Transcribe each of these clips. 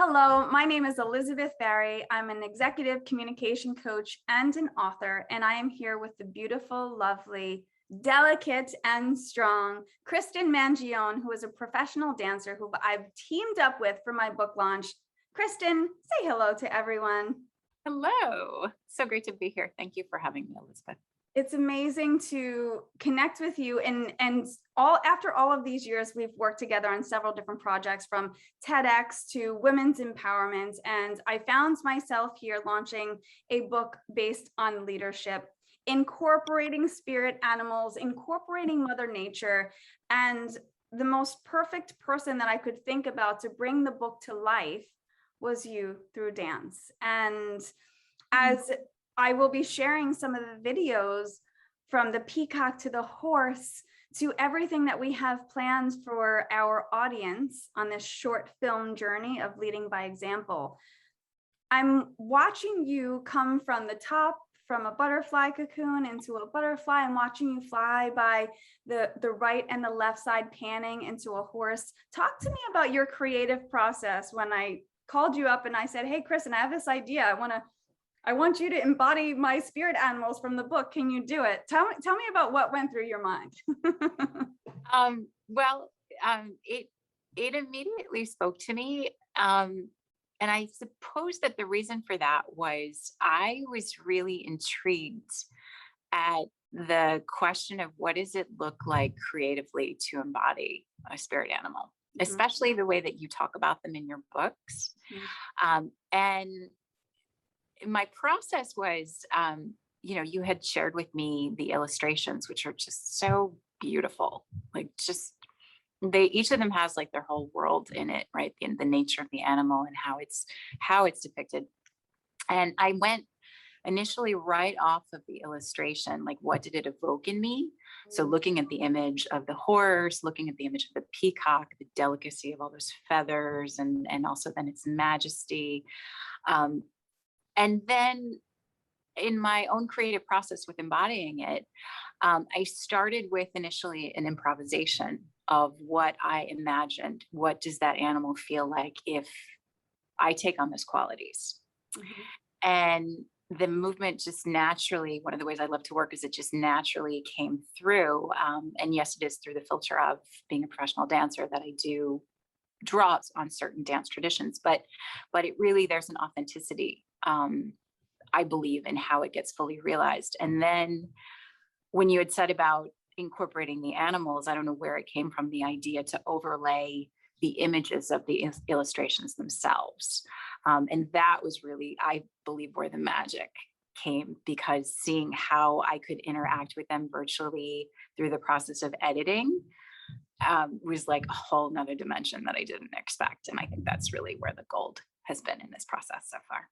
Hello, my name is Elizabeth Barry. I'm an executive communication coach and an author, and I am here with the beautiful, lovely, delicate, and strong Kristen Mangione, who is a professional dancer who I've teamed up with for my book launch. Kristen, say hello to everyone. Hello. So great to be here. Thank you for having me, Elizabeth. It's amazing to connect with you, and all after all of these years, we've worked together on several different projects, from TEDx to women's empowerment, and I found myself here launching a book based on leadership, incorporating spirit animals, incorporating Mother Nature, and the most perfect person that I could think about to bring the book to life was you through dance. And as I will be sharing some of the videos, from the peacock to the horse to everything that we have planned for our audience on this short film journey of leading by example. I'm watching you come from the top, from a butterfly cocoon into a butterfly. I'm watching you fly by the right and the left side, panning into a horse. Talk to me about your creative process. When I called you up and I said, hey, Kristen, I have this idea. I want you to embody my spirit animals from the book. Can you do it? Tell me about what went through your mind. It immediately spoke to me. And I suppose that the reason for that was I was really intrigued at the question of what does it look like creatively to embody a spirit animal, especially the way that you talk about them in your books. And my process was, you had shared with me the illustrations, which are just so beautiful. Each of them has like their whole world in it, right? In the nature of the animal and how it's depicted. And I went initially right off of the illustration, like what did it evoke in me? So looking at the image of the horse, looking at the image of the peacock, the delicacy of all those feathers, and also then its majesty. And then in my own creative process with embodying it, I started with initially an improvisation of what I imagined. What does that animal feel like if I take on those qualities? And the movement just naturally, one of the ways I love to work is it just naturally came through. And yes, it is through the filter of being a professional dancer that I do draw on certain dance traditions, but it really, there's an authenticity, I believe, in how it gets fully realized. And then when you had said about incorporating the animals, I don't know where it came from, the idea to overlay the images of the illustrations themselves. And that was really, I believe, where the magic came, because seeing how I could interact with them virtually through the process of editing was like a whole nother dimension that I didn't expect. And I think that's really where the gold has been in this process so far.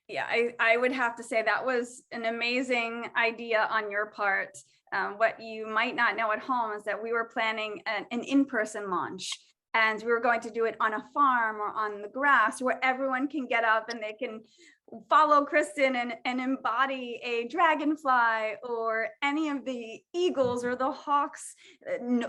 Yeah, I would have to say that was an amazing idea on your part. What you might not know at home is that we were planning an in-person launch, and we were going to do it on a farm or on the grass where everyone can get up and they can follow Kristen and embody a dragonfly or any of the eagles or the hawks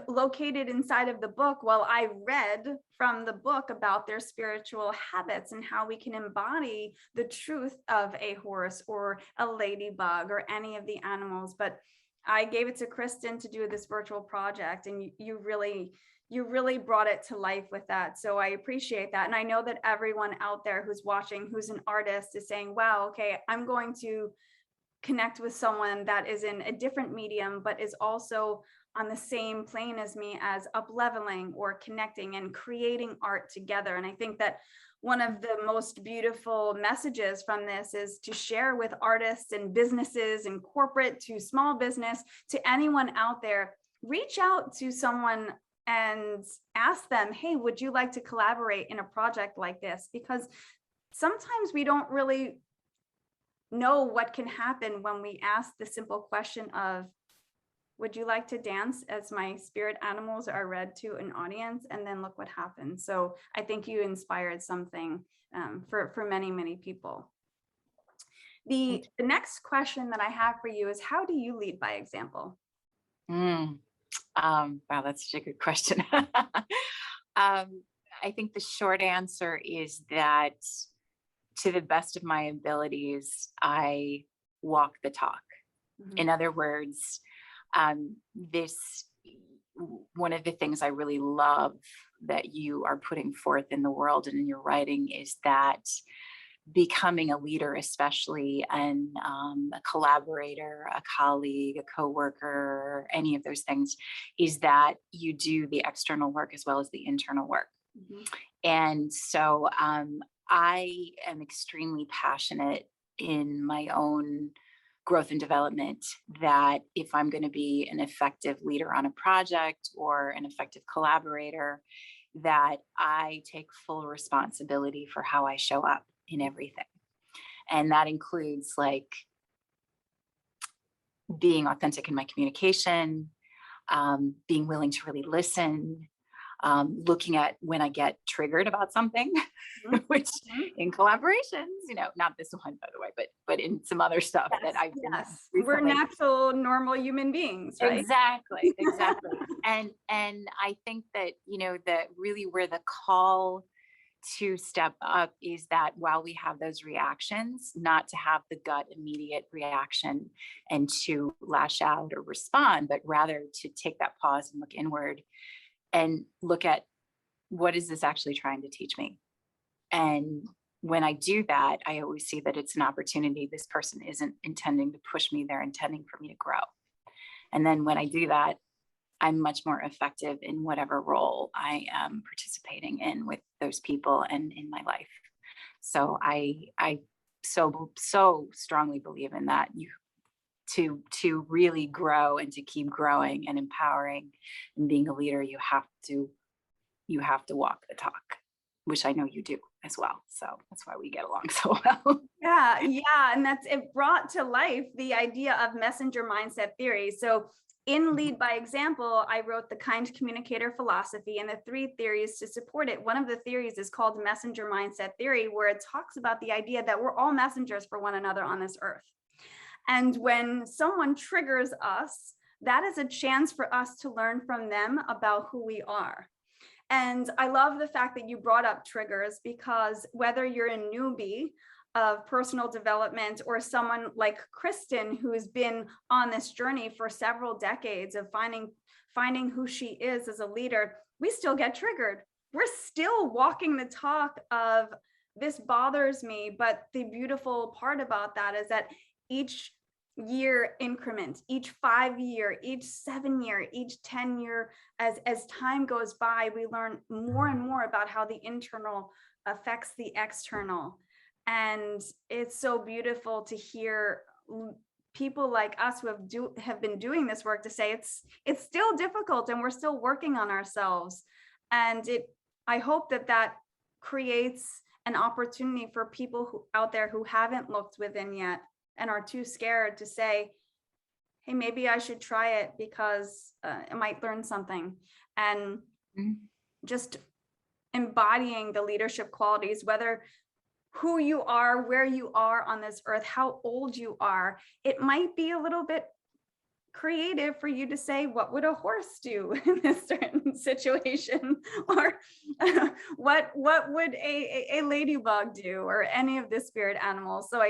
located inside of the book, while I read from the book about their spiritual habits and how we can embody the truth of a horse or a ladybug or any of the animals. But I gave it to Kristen to do this virtual project, and you really brought it to life with that. So I appreciate that. And I know that everyone out there who's watching, who's an artist, is saying, wow, okay, I'm going to connect with someone that is in a different medium, but is also on the same plane as me, as up-leveling or connecting and creating art together. And I think that one of the most beautiful messages from this is to share with artists and businesses and corporate to small business, to anyone out there. Reach out to someone and ask them, hey, would you like to collaborate in a project like this? Because sometimes we don't really know what can happen when we ask the simple question of, would you like to dance as my spirit animals are read to an audience? And then look what happens. So I think you inspired something for many, many people. The next question that I have for you is, how do you lead by example? Wow, that's such a good question. I think the short answer is that to the best of my abilities, I walk the talk. In other words, this one of the things I really love that you are putting forth in the world and in your writing is that becoming a leader, especially and a collaborator, a colleague, a coworker, any of those things, is that you do the external work as well as the internal work. And so I am extremely passionate in my own growth and development that if I'm going to be an effective leader on a project or an effective collaborator, that I take full responsibility for how I show up in everything. And that includes like being authentic in my communication, being willing to really listen, looking at when I get triggered about something, which in collaborations, not this one, by the way, but in some other stuff that I've been We're recently. natural, normal human beings, right? Exactly. And I think that, that really where the call to step up is that while we have those reactions, not to have the gut immediate reaction and to lash out or respond, but rather to take that pause and look inward and look at what is this actually trying to teach me? And when I do that, I always see that it's an opportunity. This person isn't intending to push me, they're intending for me to grow. And then when I do that, I'm much more effective in whatever role I am participating in with those people and in my life. So I so strongly believe in that. To really grow and to keep growing and empowering and being a leader, you have to walk the talk, which I know you do as well. So that's why we get along so well. Yeah. And it brought to life the idea of messenger mindset theory. So in Lead by Example, I wrote the kind communicator philosophy and the 3 theories to support it. One of the theories is called messenger mindset theory, where it talks about the idea that we're all messengers for one another on this earth. And when someone triggers us, that is a chance for us to learn from them about who we are. And I love the fact that you brought up triggers, because whether you're a newbie of personal development or someone like Kristen, who's been on this journey for several decades of finding who she is as a leader, we still get triggered. We're still walking the talk of this bothers me. But the beautiful part about that is that each year increment, each 5-year, each 7-year, each 10-year, as time goes by, we learn more and more about how the internal affects the external. And it's so beautiful to hear people like us who have been doing this work to say it's still difficult and we're still working on ourselves. And I hope that creates an opportunity for people out there who haven't looked within yet and are too scared to say, hey, maybe I should try it because I might learn something. And just embodying the leadership qualities, whether who you are, where you are on this earth, how old you are, it might be a little bit creative for you to say, what would a horse do in this certain situation? Or what would a ladybug do, or any of the spirit animals? So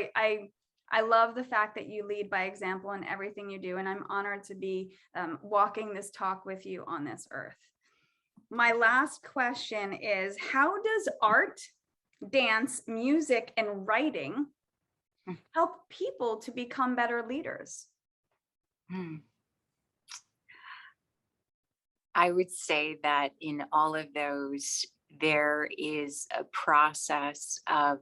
I love the fact that you lead by example in everything you do. And I'm honored to be walking this talk with you on this earth. My last question is, how does art, dance, music, and writing help people to become better leaders? I would say that in all of those, there is a process of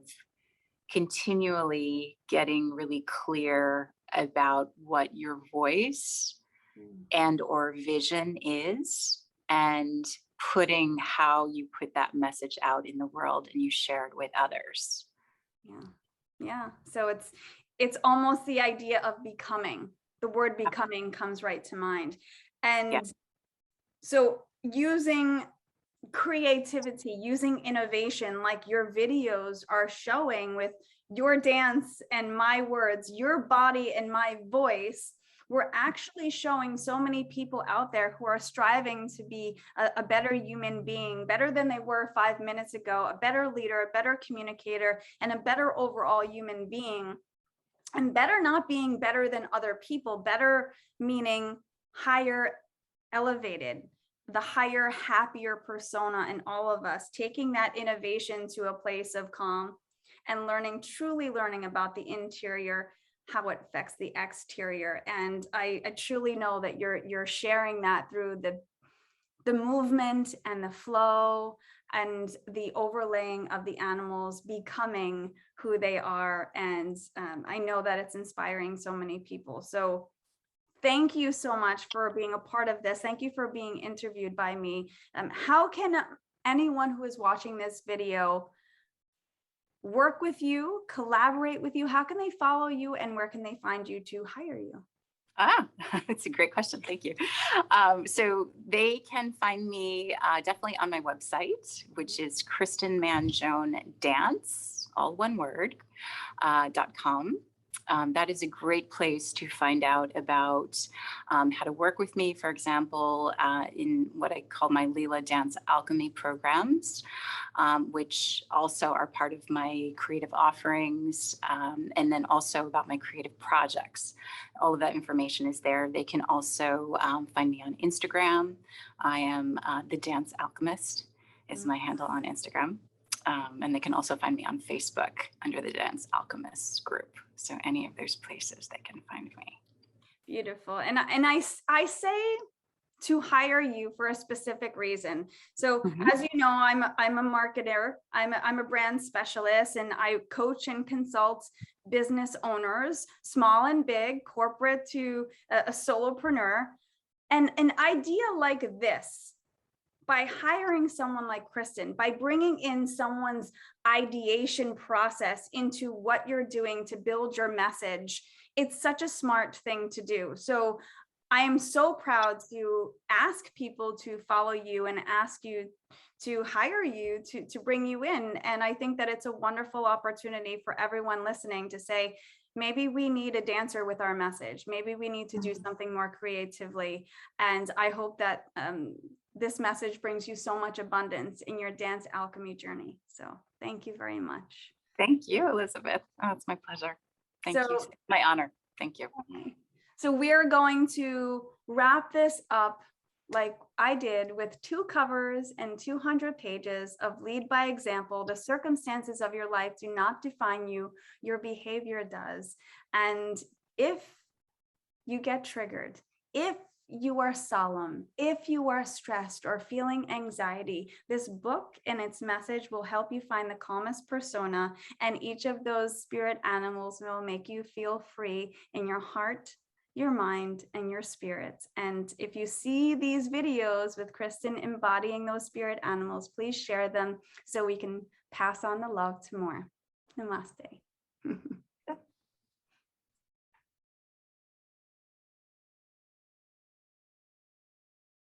continually getting really clear about what your voice and or vision is, and putting how you put that message out in the world and you share it with others. Yeah. So it's almost the idea of becoming. The word becoming comes right to mind. And so using creativity, using innovation, like your videos are showing with your dance and my words, your body and my voice, we're actually showing so many people out there who are striving to be a better human being, better than they were 5 minutes ago, a better leader, a better communicator, and a better overall human being. And better not being better than other people, better meaning higher elevated, the higher, happier persona in all of us, taking that innovation to a place of calm and truly learning about the interior, how it affects the exterior. And I truly know that you're sharing that through the movement and the flow and the overlaying of the animals becoming who they are. And I know that it's inspiring so many people. So thank you so much for being a part of this. Thank you for being interviewed by me. How can anyone who is watching this video work with you, collaborate with you? How can they follow you, and where can they find you to hire you? That's a great question. Thank you. So they can find me definitely on my website, which is Kristen Mangione Dance, all one word, .com. That is a great place to find out about how to work with me, for example, in what I call my Leela Dance Alchemy programs, which also are part of my creative offerings, and then also about my creative projects. All of that information is there. They can also find me on Instagram. I am the Dance Alchemist is my handle on Instagram. And they can also find me on Facebook under the Dance Alchemists group. So any of those places they can find me. Beautiful. And I say to hire you for a specific reason. So as you know, I'm a marketer, I'm a brand specialist, and I coach and consult business owners, small and big, corporate to a solopreneur. And an idea like this, by hiring someone like Kristen, by bringing in someone's ideation process into what you're doing to build your message, it's such a smart thing to do. So I am so proud to ask people to follow you and ask you to hire you to bring you in. And I think that it's a wonderful opportunity for everyone listening to say, maybe we need a dancer with our message. Maybe we need to do something more creatively. And I hope that this message brings you so much abundance in your dance alchemy journey. So thank you very much. Thank you, Elizabeth. Oh, it's my pleasure. Thank you. It's my honor. Thank you. So we're going to wrap this up like I did with 2 covers and 200 pages of lead by example. The circumstances of your life do not define you, your behavior does. And if you get triggered, if you are solemn, if you are stressed or feeling anxiety, this book and its message will help you find the calmest persona, and each of those spirit animals will make you feel free in your heart, your mind, and your spirit. And if you see these videos with Kristen embodying those spirit animals, please share them so we can pass on the love to more. Namaste.